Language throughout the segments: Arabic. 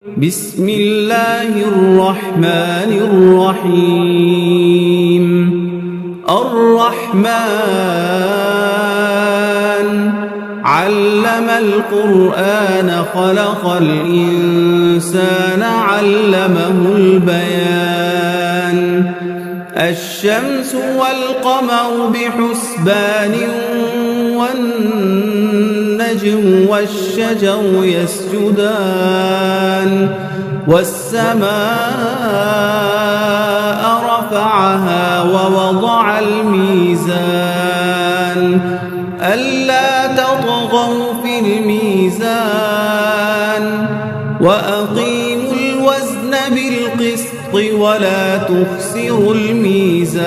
بسم الله الرحمن الرحيم. الرحمن علم القرآن خلق الإنسان علمه البيان. الشمس والقمر بحسبان والنجم والشجر يسجدان والسماء رفعها ووضع الميزان ألا تطغوا في الميزان وأقيموا الوزن بالقسط ولا تخسروا الميزان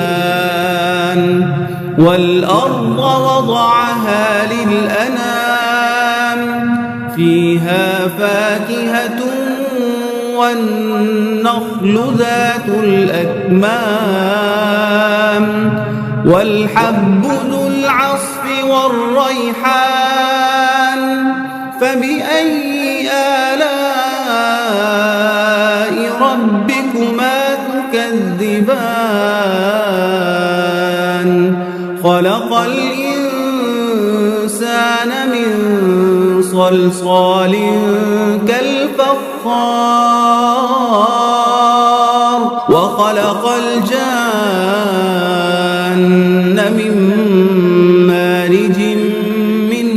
والأرض وضعها للأنام فيها فاكهة والنخل ذات الأكمام والحب ذو العصف والريحان فبأي آلاء ربكما تكذبان خلق الإنسان من صلصال كالفخار وخلق الجان من مارج من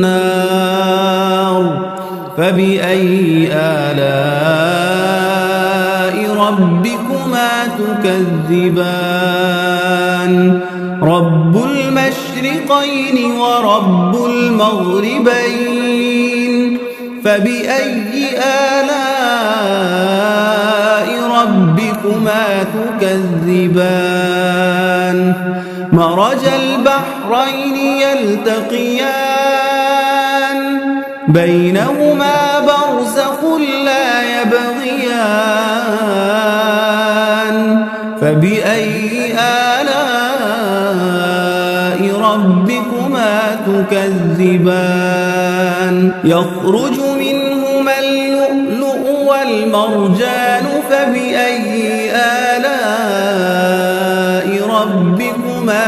نار فبأي آلاء ربكما تكذبان رب المشرقين ورب المغربين فبأي آلاء ربكما تكذبان مرج البحرين يلتقيان بينهما برزخ لا يبغيان فبأي آلاء ربكما تكذبان يخرج منهما اللؤلؤ والمرجان فبأي آلاء ربكما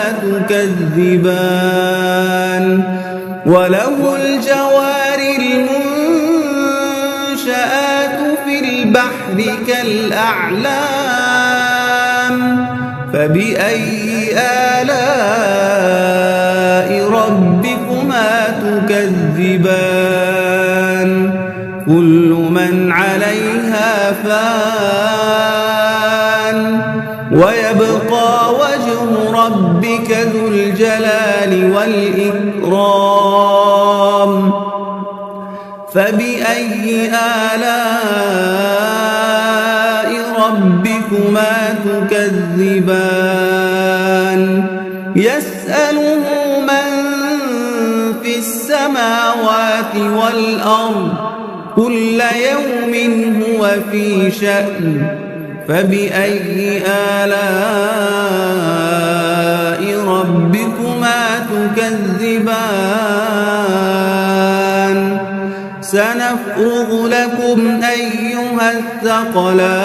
تكذبان وله الجوار المنشآت في البحر كالأعلام فبأي آلاء ربكما تكذبان كل من عليها فان ويبقى وجه ربك ذو الجلال والإكرام فبأي آلاء ربكما تكذبان يسأله من في السماوات والأرض كل يوم هو في شأن فبأي آلاء ربكما تكذبان سنفرغ لكم أيها الثقلان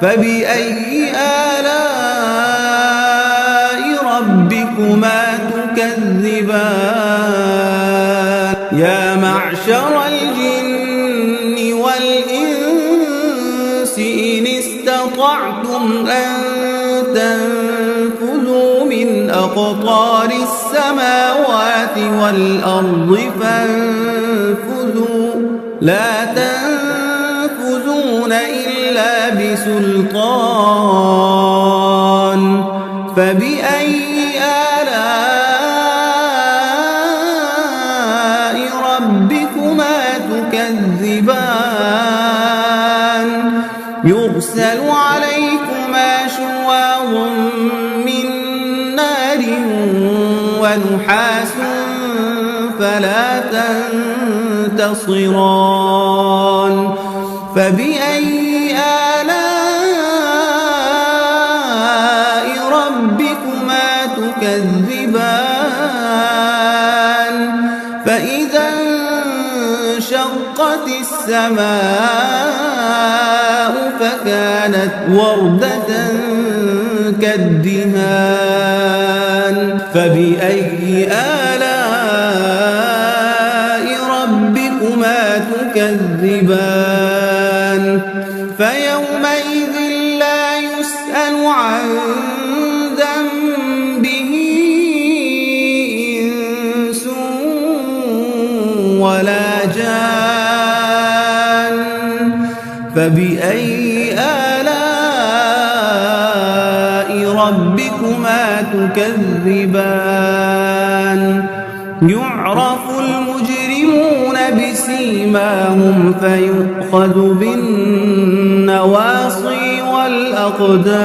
فبأي آلاء ربكما تكذبان يا معشر الجن والإنس إن استطعتم أن تنفذوا من أقطار السماوات والأرض فانفذوا لا تنفذون إلا بسلطان فبأي آلاء ربكما تكذبان يرسل عليكما شواظ من نار ونحاس فلا تنتصران فبأي آلاء ربكما تكذبان فإذا وانشقت السماء فكانت وردة كالدهان فبأي آلاء ربكما تكذبان فيومئذ لا يسأل عن ذنبه إنس ولا جان فبأي آلاء ربكما تكذبان يعرف المجرمون بسيماهم فيؤخذ بالنواصي والأقدام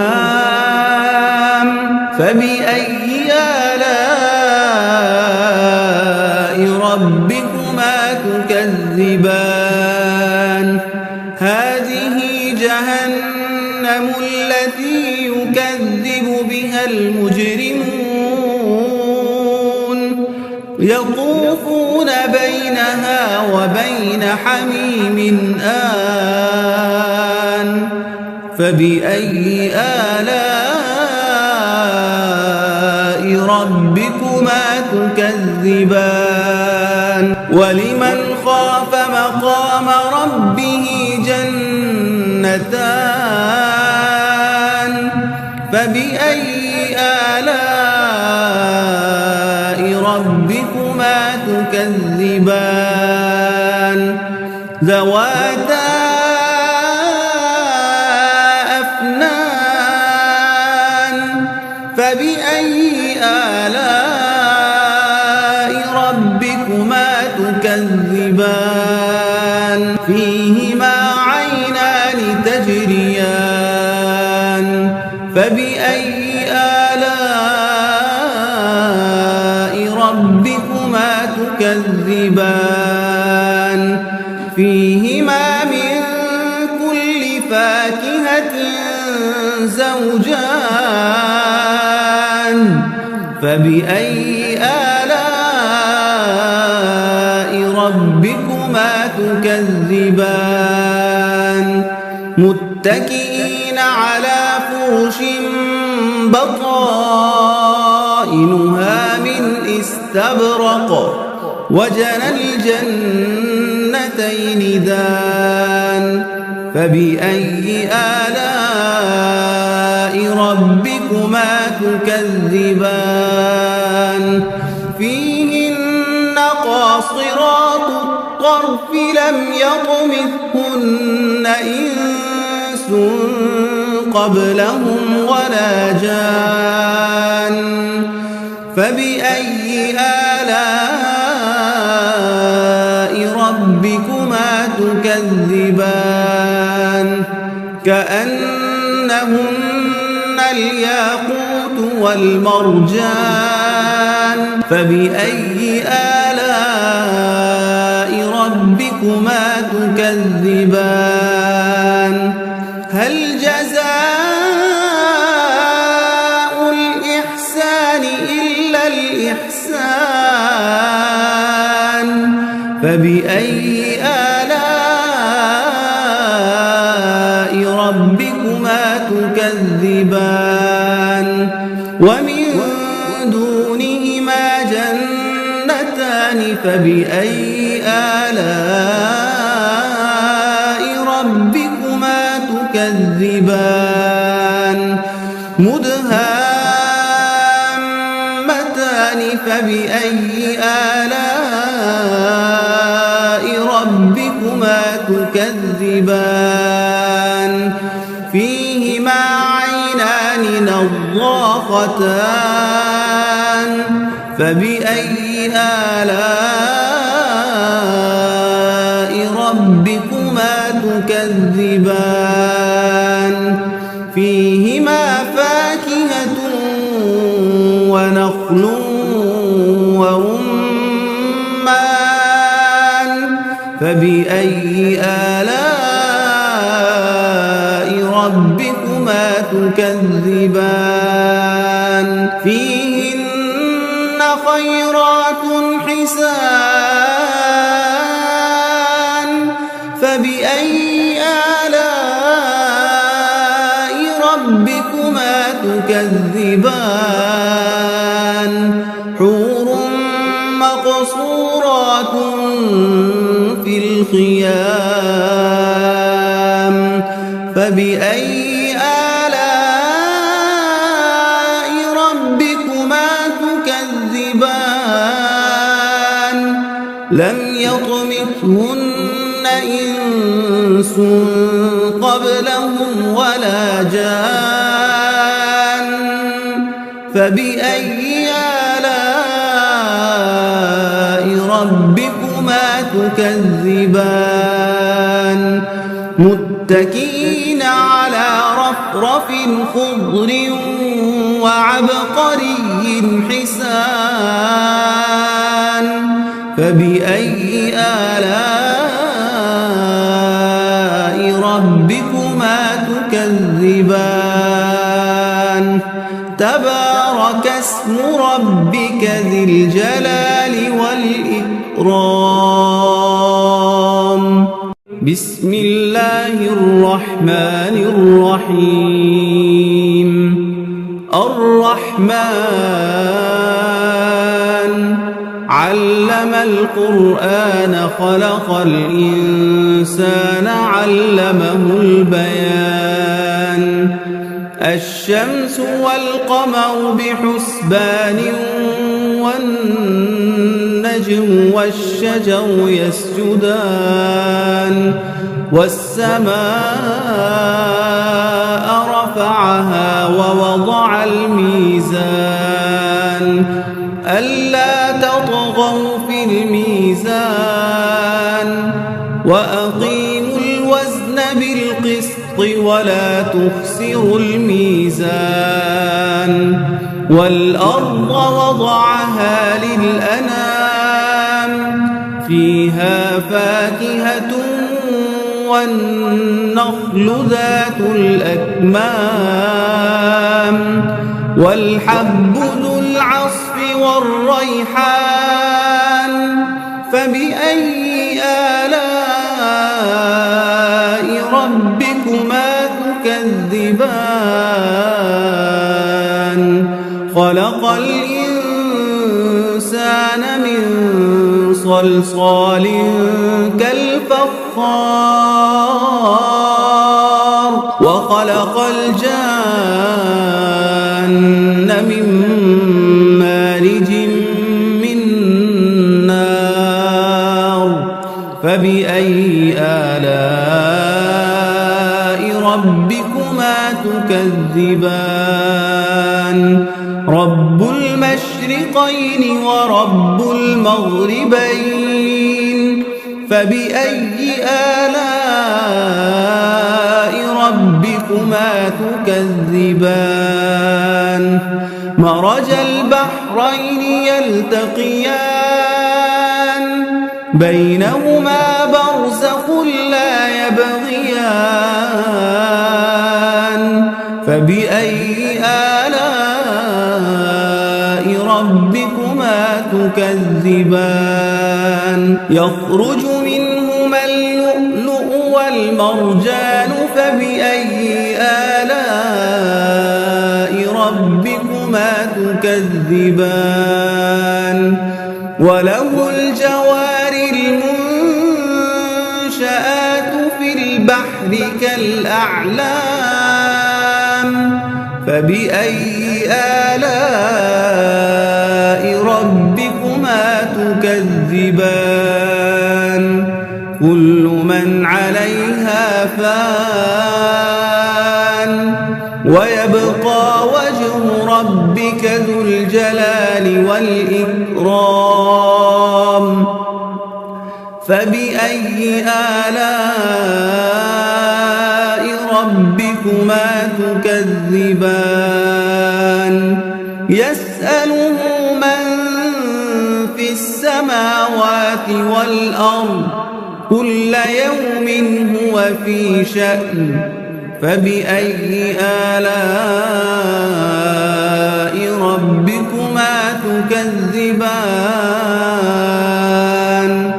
فبأي آلاء ربكما تكذبان هذه جهنم التي يكذب بها المجرمون يطوفون بينها وبين حميم آن فبأي آلاء ربكما تكذبان ولمن خاف مقام ربه جنتان فبأي آلاء ربكما تكذبان ذواتا أفنان فبأي آلاء ربكما تكذبان فيهما عينان تجريان فبأي آلاء ربكما تكذبان فيهما من كل فاكهة زوجان فبأي آلاء ربكما تكذبان متكئين على فرش بطائنها من استبرق وجنى الجنتين دان فبأي آلاء ربكما تكذبان فيهن قاصرات الطرف لم يطمثهن إنس قبلهم ولا جان فبأي آلاء ربكما تكذبان كأنهن الياقوت والمرجان فبأي آلاء ربكما تكذبان هل جزاء الإحسان إلا الإحسان فبأي آلاء ربكما تكذبان ومن دونهما جنتان فبأي آلاء ربكما تكذبان مدهامتان فبأي آلاء ربكما تكذبان فيهما عينان نضاختان فبأي آلاء ربكما تكذبان فيهما فاكهة ونخل ورمان فبأي آلاء ربكما تكذبان فيهن خيرات حسان فبأي آلاء ربكما تكذبان حور مقصورات في الخيام فبأي آلاء ربكما تكذبان لم يطمثهن إنس قبلهم ولا جان فبأي آلاء ربكما تكذبان متكئين على رفرف خضر وعبقري حسان فبأي آلاء ربكما تكذبان تبارك اسم ربك ذي الجلال والإكرام بسم الله الرحمن الرحيم الرحمن علم القرآن خلق الإنسان علمه البيان الشمس والقمر بحسبان والنجم والشجر يسجدان والسماء رفعها ووضع الميزان ألا تطغوا في الميزان وأقيموا الوزن بالقسط ولا تخسروا الميزان والأرض وضعها للأنام فيها فاكهة والنخل ذات الأكمام والحب ذو العصف والريحان فبأي آلاء ربكما تكذبان خلق الإنسان من صلصال كالفخار وخلق الجان من مارج من نار فبأي آلاء ربكما تكذبان رب المشرقين ورب المغربين فبأي آلاء ربكما تكذبان مرج البحرين يلتقيان بينهما برزخ لا يبغيان فبأي آلاء ربكما تكذبان يخرج منهما اللؤلؤ والمرجان فبأي آلاء ربكما تكذبان وله الجوار المنشآت في البحر كالأعلام فبأي آلاء ربكما تكذبان كل من عليها فان ويبقى وجه ربك ذو الجلال والإكرام فبأي آلاء ربكما تكذبان يسأله من في السماوات والأرض كل يوم هو في شأن فبأي آلاء ربكما تكذبان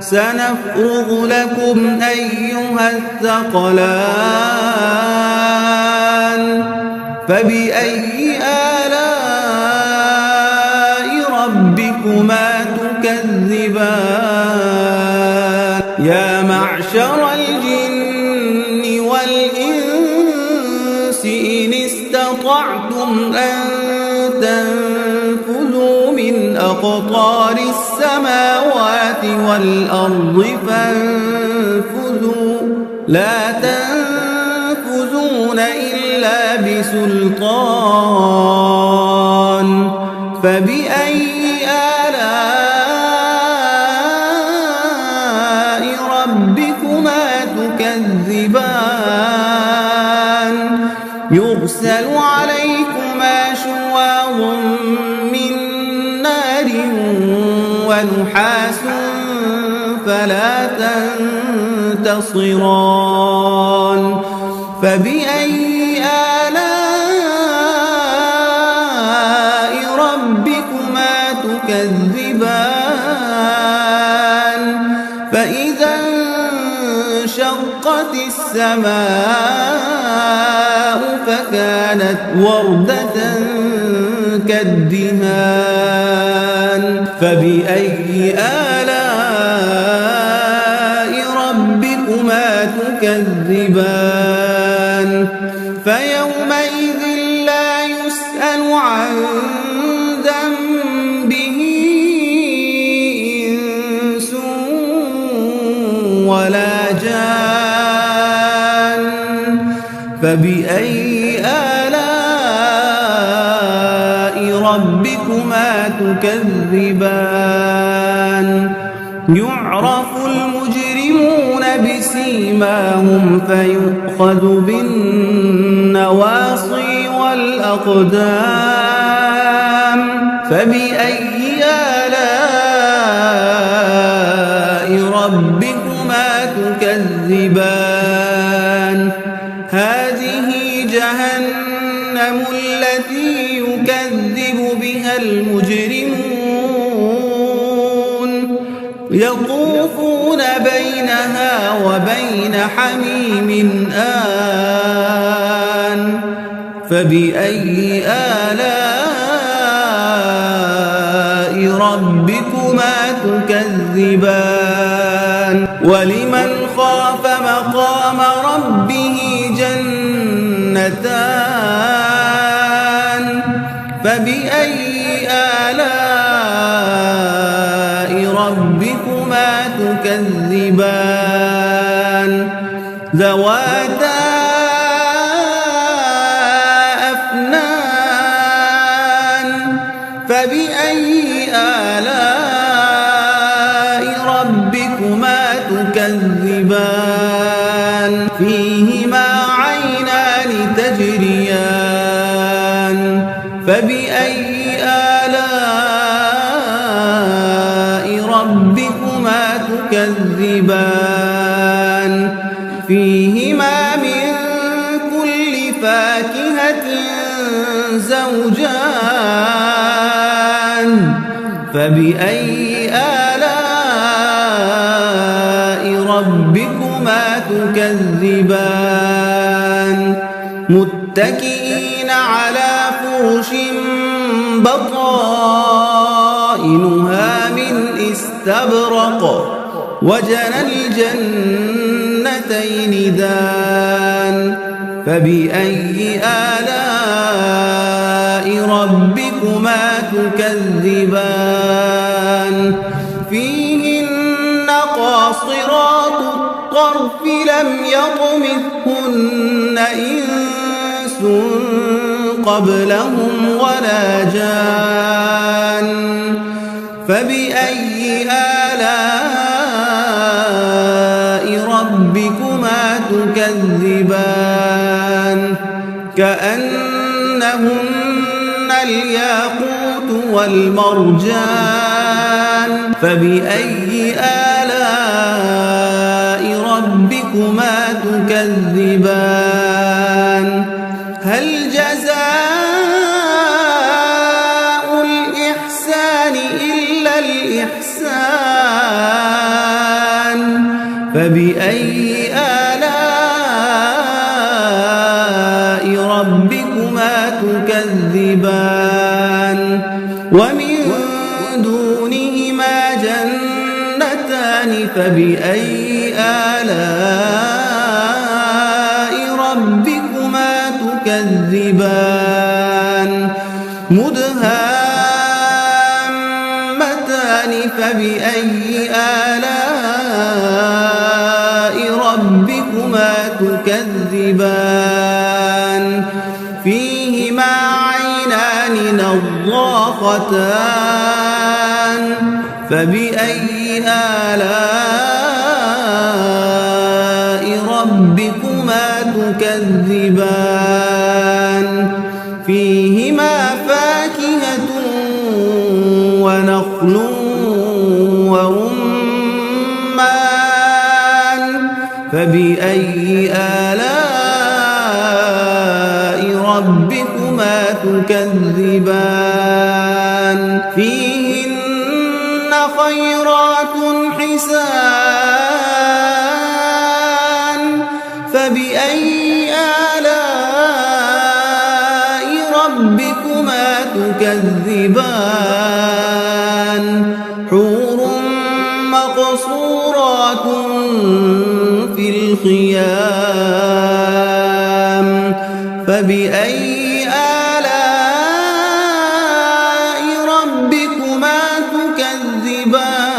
سنفرغ لكم أيها الثقلان فبأي آلاء ربكما تكذبان يا معشر الجن والإنس إن استطعتم أن تنفذوا من أقطار السماوات والأرض فانفذوا لا تنفذون إلا بسلطان فبأي آلاء ربكما تكذبان يرسل عليكما شواظ من نار ونحاس فلا تنتصران فبأي آلاء ربكما تكذبان فإذا انشقت السماء فكانت وردة كالدهان فبأي آلاء ربكما تكذبان فيومئذ لا يسأل عن ذنبه إنس ولا جان فبأي آلاء ربكما تكذبان يعرف المجرمون بسيماهم فيؤخذ بالنواصي والأقدام فبأي آلاء ربكما تكذبان هذه جهنم التي يكذب بها المجرمون يطوفون بينها وبين حميم آن فبأي آلاء ربكما تكذبان ولمن خاف مقام ربه جنتان فبأي آلاء ربكما تكذبان ذواتا أفنان فبأي آلاء ربكما تكذبان فيهما عينان تجريان فبأي آلاء ربكما تكذبان فيهما من كل فاكهة زوجان فبأي آلاء ربكما تكذبان متكئين على فرش بطائنها من استبرق وجنى الجنتين دان فبأي آلاء ربكما تكذبان فيهن قاصرات الطرف لم يطمثهن إنس قبلهم ولا جان فبأي آلاء ربكما تكذبان كأنهن الياقوت والمرجان فبأي آلاء ربكما تكذبان هل جزاء الإحسان إلا الإحسان فبأي آلاء ربكما تكذبان ومن دونهما جنتان فبأي آلاء ربكما تكذبان مدهامتان فبأي آلاء ربكما تكذبان فيهما عينان نضاختان فبأي آلاء ربكما تكذبان فيهما فاكهة ونخل ورمان فبأي آلاء ربكما تكذبان فيهن خيرات حسان فبأي آلاء ربكما تكذبان حور مقصورات في الخيام فبأي آلاء ربكما تكذبان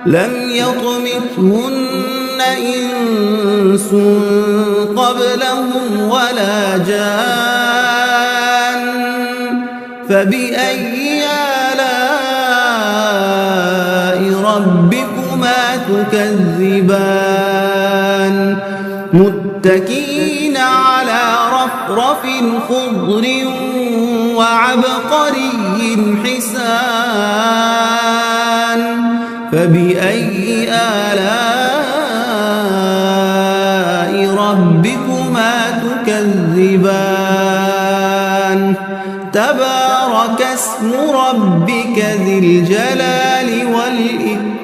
لم يطمثهن إنس قبلهم ولا جان فبأي آلاء ربكما تكذبان متكئين على رفرف خضر وعبقري حسان فبأي آلاء ربكما تكذبان تبارك اسم ربك ذي الجلال والإكرام